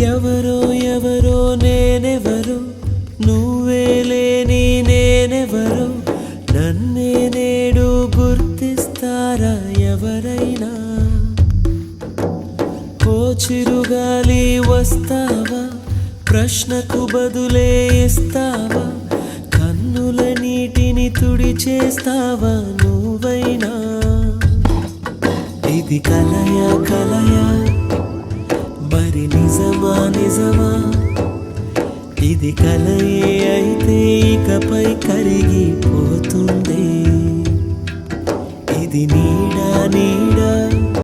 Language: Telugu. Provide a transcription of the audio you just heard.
ఎవరో ఎవరో నేనెవరో నువ్వే లేని నేనెవరో నన్నే నేడు గుర్తిస్తారా ఎవరైనా ఓ చిరుగాలి వస్తావా ప్రశ్నకు బదులే ఇస్తావా కన్నుల నీటిని తుడిచేస్తావా నువ్వైనా ఇది కలయా కలయా మరి నిజమా నిజమా ఇది కలయే అయితే ఇకపై కరిగిపోతుంది ఇది నీడా నీడా